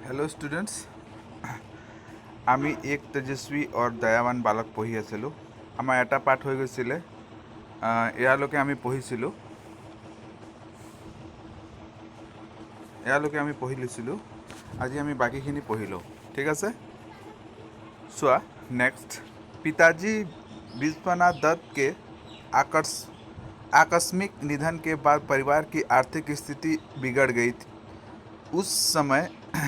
Hello' students, আমি এক তেজস্বী और দয়াৱান বালক পঢ়ি আছিলোঁ। আমাৰ এটা পাঠ হৈ গৈছিলে, এয়ালৈকে আমি পঢ়ি লৈছিলোঁ। আজি আমি বাকীখিনি পঢ়ি লওঁ, ঠিক আছে? চোৱা नेक्स्ट। पिताजी विश्वनाथ दत्त के आकस्मिक निधन के बाद परिवार की आर्थिक स्थिति बिगड़ गई थी। उस समय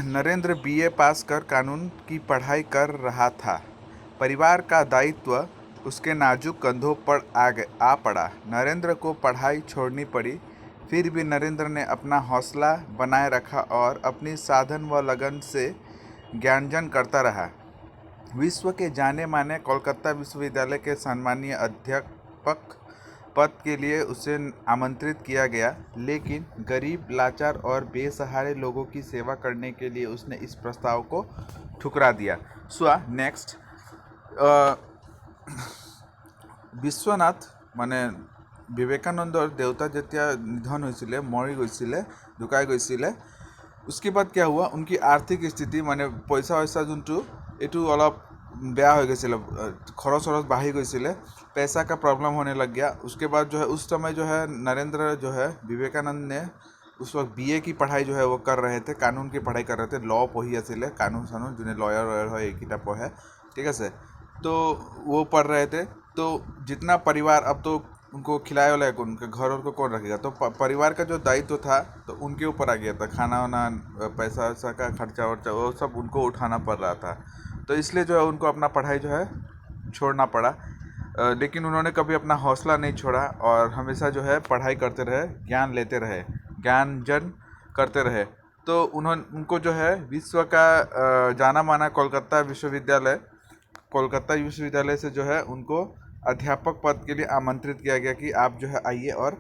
नरेंद्र बीए पास कर कानून की पढ़ाई कर रहा था। परिवार का दायित्व उसके नाजुक कंधों पर आ पड़ा। नरेंद्र को पढ़ाई छोड़नी पड़ी, फिर भी नरेंद्र ने अपना हौसला बनाए रखा और अपनी साधन व लगन से ज्ञानार्जन करता रहा। विश्व के जाने माने कोलकाता विश्वविद्यालय के सम्मानीय अध्यापक पद के लिए उसे आमंत्रित किया गया, लेकिन गरीब, लाचार और बेसहारे लोगों की सेवा करने के लिए उसने इस प्रस्ताव को ठुकरा दिया। नेक्स्ट। বিশ্বনাথ মানে বিবেকানন্দৰ দেউতা যেতিয়া নিধন হৈছিলে, মৰি গৈছিলে, ঢুকাই গৈছিলে, उसके बाद क्या हुआ, उनकी आर्थिक स्थिति মানে পইচা যোনটো এইটো অলপ বেয়া হৈ গৈছিলে, खरच बढ़ी गई, पैसा का प्रॉब्लम होने लग गया। उसके बाद जो है उस समय जो है नरेंद्र जो है विवेकानंद ने उस वक्त बीए की पढ़ाई जो है वो कर रहे थे, कानून की पढ़ाई कर रहे थे, लॉ पढ़ी आছিলে, कानून सानून जो लॉयर है एक किताब पढ़े, ठीक है। तो वो पढ़ रहे थे, तो जितना परिवार, अब तो उनको खिलाए वाला है, उनके घर और को कौन रखेगा, तो परिवार का जो दायित्व था तो उनके ऊपर आ गया था। खाना वाना, पैसा वैसा का खर्चा वर्चा वो सब उनको उठाना पड़ रहा था, तो इसलिए जो है उनको अपना पढ़ाई जो है छोड़ना पड़ा। लेकिन उन्होंने कभी अपना हौसला नहीं छोड़ा और हमेशा जो है पढ़ाई करते रहे, ज्ञान लेते रहे, ज्ञानार्जन करते रहे। तो उनको जो है विश्व का जाना माना कोलकाता विश्वविद्यालय से जो है उनको अध्यापक पद के लिए आमंत्रित किया गया कि आप जो है आइए और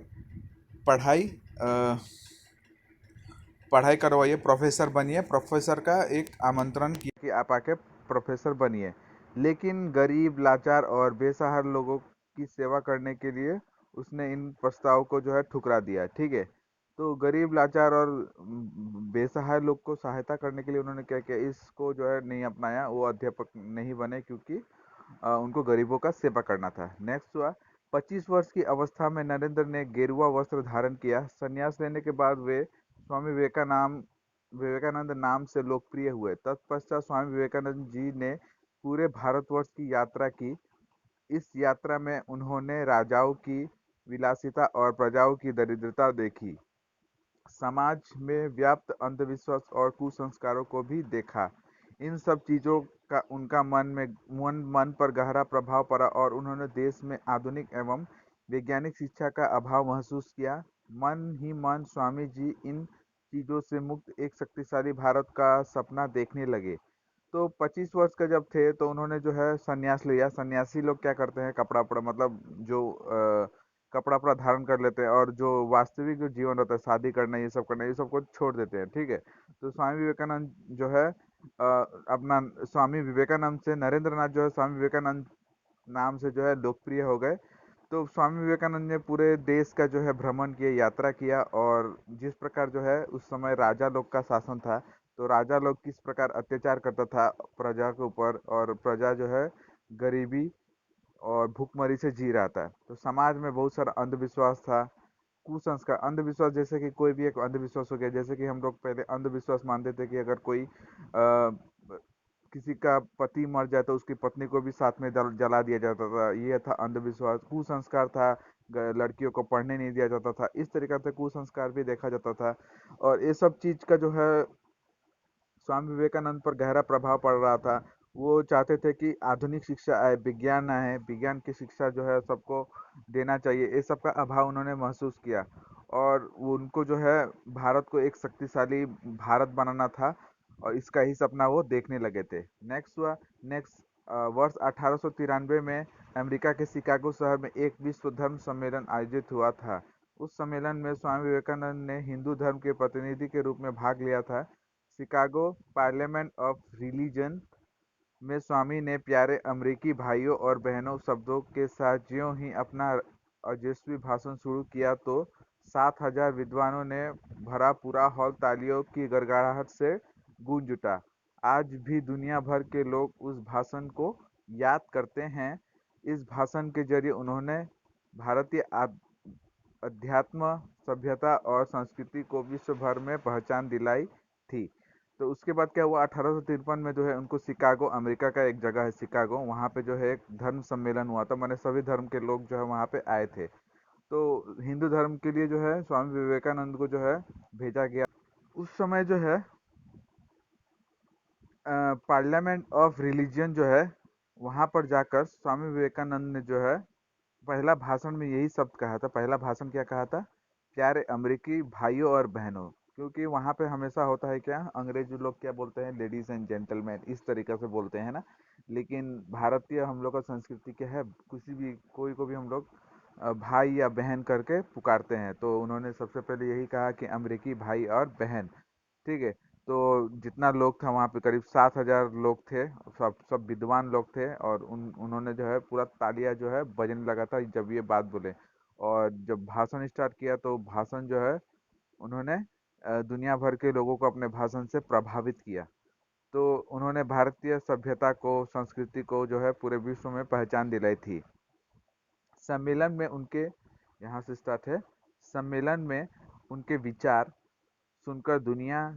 पढ़ाई करवाइए, प्रोफेसर बनिए। प्रोफेसर का एक आमंत्रण किया कि आप आके प्रोफेसर बनिए, लेकिन गरीब, लाचार और बेसहारा लोगों की सेवा करने के लिए उसने इन प्रस्ताव को जो है ठुकरा दिया, ठीक है। तो गरीब, लाचार और बेसहारा लोग को सहायता करने के लिए उन्होंने क्या किया, इसको जो है नहीं अपनाया, वो अध्यापक नहीं बने क्योंकि उनको गरीबों का सेवा करना था। नेक्स्ट हुआ, 25 वर्ष की अवस्था में नरेंद्र ने गेरुआ वस्त्र धारण किया। संन्यास लेने के बाद वे स्वामी विवेकानंद नाम से लोकप्रिय हुए। तत्पश्चात स्वामी विवेकानंद जी ने पूरे भारतवर्ष की यात्रा की। इस यात्रा में उन्होंने राजाओं की विलासिता और प्रजाओं की दरिद्रता देखी। समाज में व्याप्त अंधविश्वास और कुसंस्कारों को भी देखा। इन सब चीज़ों का उनका मन पर गहरा प्रभाव पड़ा और उन्होंने देश में आधुनिक एवं वैज्ञानिक शिक्षा का अभाव महसूस किया। मन ही मन स्वामी जी इन चीज़ों से मुक्त एक शक्तिशाली भारत का सपना देखने लगे। तो 25 वर्ष का जब थे तो उन्होंने जो है संन्यास लिया। सन्यासी लोग क्या करते हैं, कपड़ा उपड़ा मतलब जो कपड़ा उपड़ा धारण कर लेते हैं और जो वास्तविक जो जीवन होता है, शादी करना, ये सब करना, ये सब को छोड़ देते हैं, ठीक है। तो स्वामी विवेकानंद जो है अपना स्वामी विवेकानंद से नरेंद्र नाथ जो है स्वामी विवेकानंद नाम से जो है लोकप्रिय हो गए। तो स्वामी विवेकानंद ने पूरे देश का जो है भ्रमण किया, यात्रा किया, और जिस प्रकार जो है उस समय राजा लोग का शासन था, तो राजा लोग किस प्रकार अत्याचार करता था प्रजा के ऊपर, और प्रजा जो है गरीबी और भूखमरी से जी रहा था। तो समाज में बहुत सारा अंधविश्वास था, कुसंस्कार, अंधविश्वास, जैसे कि कोई भी एक अंधविश्वास हो गया। जैसे कि हम लोग पहले अंधविश्वास मानते थे कि अगर कोई किसी का पति मर जाए तो उसकी पत्नी को भी साथ में जला दिया जाता था, ये था अंधविश्वास। कुसंस्कार था, लड़कियों को पढ़ने नहीं दिया जाता था, इस तरीके से कुसंस्कार भी देखा जाता था। और ये सब चीज़ का जो है स्वामी विवेकानंद पर गहरा प्रभाव पड़ रहा था। वो चाहते थे कि आधुनिक शिक्षा आए, विज्ञान आए, विज्ञान की शिक्षा जो है सबको देना चाहिए। ये सब का अभाव उन्होंने महसूस किया और उनको जो है भारत को एक शक्तिशाली भारत बनाना था, और इसका ही सपना वो देखने लगे थे। नेक्स्ट वर्ष 1893 में अमेरिका के शिकागो शहर में एक विश्व धर्म सम्मेलन आयोजित हुआ था। उस सम्मेलन में स्वामी विवेकानंद ने हिंदू धर्म के प्रतिनिधि के रूप में भाग लिया था। शिकागो पार्लियामेंट ऑफ रिलीजन में स्वामी ने प्यारे अमेरिकी भाइयों और बहनों शब्दों के साथ ज्यों ही अपना ओजस्वी भाषण शुरू किया तो 7,000 विद्वानों ने भरा पूरा हॉल तालियों की गड़गड़ाहट से गूंज उठा। आज भी दुनिया भर के लोग उस भाषण को याद करते हैं। इस भाषण के जरिए उन्होंने भारतीय अध्यात्म, सभ्यता और संस्कृति को विश्व भर में पहचान दिलाई थी। तो उसके बाद क्या हुआ, 1853 में जो है उनको शिकागो, अमेरिका का एक जगह है शिकागो, वहाँ पे जो है एक धर्म सम्मेलन हुआ था। मैंने सभी धर्म के लोग जो है वहाँ पे आए थे। तो हिंदू धर्म के लिए जो है स्वामी विवेकानंद को जो है भेजा गया। उस समय जो है पार्लियामेंट ऑफ रिलीजन जो है वहाँ पर जाकर स्वामी विवेकानंद ने जो है पहला भाषण में यही शब्द कहा था। पहला भाषण क्या कहा था, प्यारे अमेरिकी भाइयों और बहनों। क्योंकि वहाँ पे हमेशा होता है क्या, अंग्रेजी लोग क्या बोलते हैं, लेडीज एंड जेंटलमैन, इस तरीके से बोलते हैं ना। लेकिन भारतीय हम लोग का संस्कृति क्या है, किसी भी कोई को भी हम लोग भाई या बहन करके पुकारते हैं। तो उन्होंने सबसे पहले यही कहा कि अमेरिकी भाई और बहन। ठीक है। तो जितना लोग था वहाँ पे करीब 7,000 लोग थे। सब सब विद्वान लोग थे और उन्होंने जो है पूरा तालियां जो है बजने लगा था जब ये बात बोले। और जब भाषण स्टार्ट किया तो भाषण जो है उन्होंने दुनिया भर के लोगों को अपने भाषण से प्रभावित किया। तो उन्होंने भारतीय सभ्यता को, संस्कृति को जो है पूरे विश्व में पहचान दिलाई थी। सम्मेलन में उनके, यहाँ से स्टार्ट है, सम्मेलन में उनके विचार सुनकर दुनिया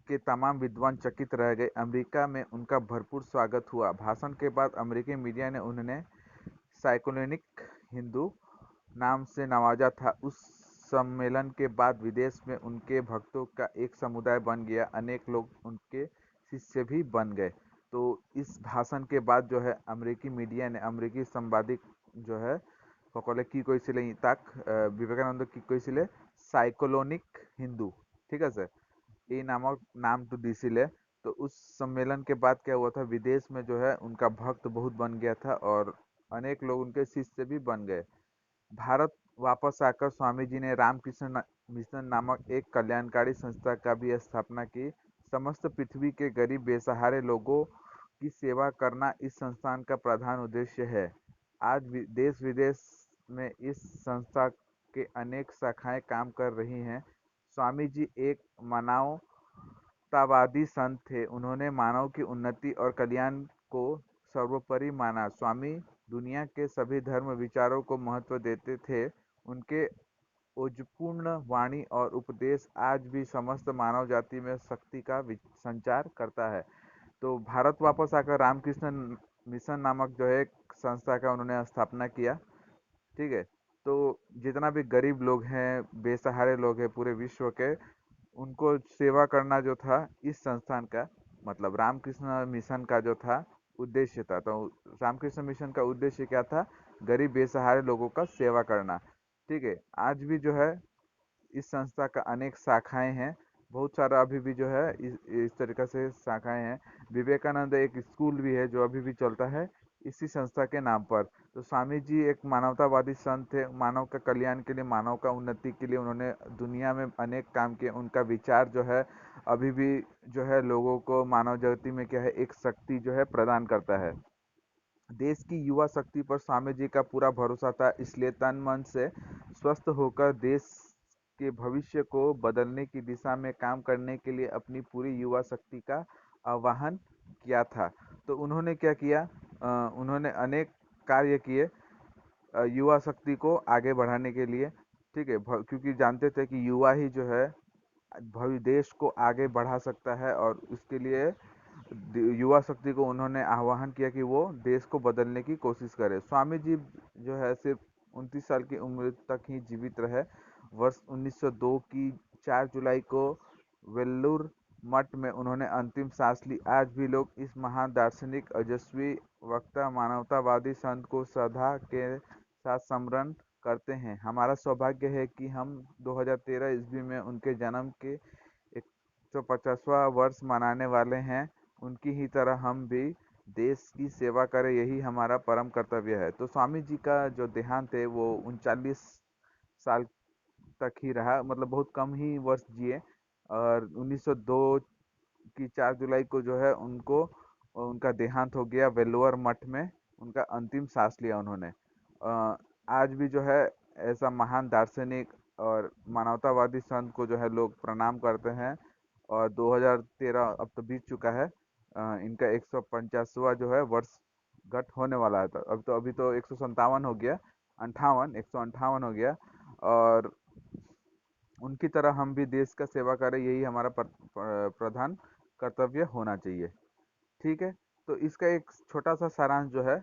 के तमाम विद्वान चकित रह गए। अमेरिका में उनका भरपूर स्वागत हुआ। भाषण के बाद अमेरिकी मीडिया ने उन्हें साइक्लोनिक हिंदू नाम से नवाजा था। उस सम्मेलन के बाद विदेश में उनके भक्तों का एक समुदाय बन गया। अनेक लोग उनके शिष्य भी बन गए। तो इस भाषण के बाद जो है अमेरिकी मीडिया ने, अमेरिकी संवादिक जो है সকলে কি কৈছিলে তাক, বিবেকানন্দ কি কৈছিলে, সাইক্লোনিক হিন্দু, ঠিক আছে, এই नामक नाम तो दिसिले। तो उस सम्मेलन के बाद क्या हुआ था, विदेश में जो है उनका भक्त बहुत बन गया था और अनेक लोग उनके शिष्य भी बन गए। भारत वापस आकर स्वामी जी ने रामकृष्ण मिशन नामक एक कल्याणकारी संस्था का भी स्थापना की। समस्त पृथ्वी के गरीब बेसहारे लोगों की सेवा करना इस संस्थान का प्रधान उद्देश्य है। आज देश विदेश में इस संस्था के अनेक शाखाएं काम कर रही हैं। स्वामी जी एक मानवतावादी संत थे। उन्होंने मानव की उन्नति और कल्याण को सर्वोपरि माना। स्वामी दुनिया के सभी धर्म विचारों को महत्व देते थे। उनके ओजपूर्ण वाणी और उपदेश आज भी समस्त मानव जाति में शक्ति का संचार करता है। तो भारत वापस आकर रामकृष्ण मिशन नामक जो है एक संस्था का उन्होंने स्थापना किया। ठीक है। तो जितना भी गरीब लोग हैं, बेसहारे लोग हैं पूरे विश्व के, उनको सेवा करना जो था इस संस्थान का, मतलब रामकृष्ण मिशन का जो था उद्देश्य था। तो रामकृष्ण मिशन का उद्देश्य क्या था, गरीब बेसहारे लोगों का सेवा करना। ठीक है। आज भी जो है इस संस्था का अनेक शाखाएं हैं। बहुत सारा अभी भी जो है इस तरीके से शाखाएं हैं। विवेकानंद एक स्कूल भी है जो अभी भी चलता है इसी संस्था के नाम पर। तो स्वामी जी एक मानवतावादी संत थे। मानव का कल्याण के लिए, मानव का उन्नति के लिए उन्होंने दुनिया में अनेक काम किए। उनका विचार जो है अभी भी जो है लोगों को, मानव जाति में क्या है, एक शक्ति जो है प्रदान करता है। देश की युवा शक्ति पर स्वामी जी का पूरा भरोसा था, इसलिए तन मन से स्वस्थ होकर देश के भविष्य को बदलने की दिशा में काम करने के लिए अपनी पूरी युवा शक्ति का आह्वान किया था। तो उन्होंने क्या किया, उन्होंने अनेक कार्य किए युवा शक्ति को आगे बढ़ाने के लिए। ठीक है। क्योंकि जानते थे कि युवा ही जो है भविष्य देश को आगे बढ़ा सकता है और उसके लिए युवा शक्ति को उन्होंने आह्वान किया कि वो देश को बदलने की कोशिश करे। स्वामी जी जो है सिर्फ 29 साल की उम्र तक ही जीवित रहे। वर्ष 1902 की 4 जुलाई को वेल्लूर मठ में उन्होंने अंतिम सांस ली। आज भी लोग इस महान दार्शनिक, ओजस्वी वक्ता, मानवतावादी संत को श्रद्धा के साथ स्मरण करते हैं। हमारा सौभाग्य है कि हम 2013 ईस्वी में उनके जन्म के 150वां वर्ष मनाने वाले हैं। उनकी ही तरह हम भी देश की सेवा करें, यही हमारा परम कर्तव्य है। तो स्वामी जी का जो देहांत है वो 39 साल तक ही रहा, मतलब बहुत कम ही वर्ष जिए। और 1902 की 4 जुलाई को जो है उनको उनका देहांत हो गया। वेल्लोर मठ में उनका अंतिम सांस लिया उन्होंने। आज भी जो है ऐसा महान दार्शनिक और मानवतावादी संत को जो है लोग प्रणाम करते हैं और 2013 अब तो बीत चुका है। इनका 150वां जो है वर्ष गट होने वाला है। तो अभी तो 157 हो गया, अंठावन 158 हो गया। और उनकी तरह हम भी देश का सेवा करें, यही हमारा प्रधान कर्तव्य होना चाहिए। ठीक है। तो इसका एक छोटा सा सारांश जो है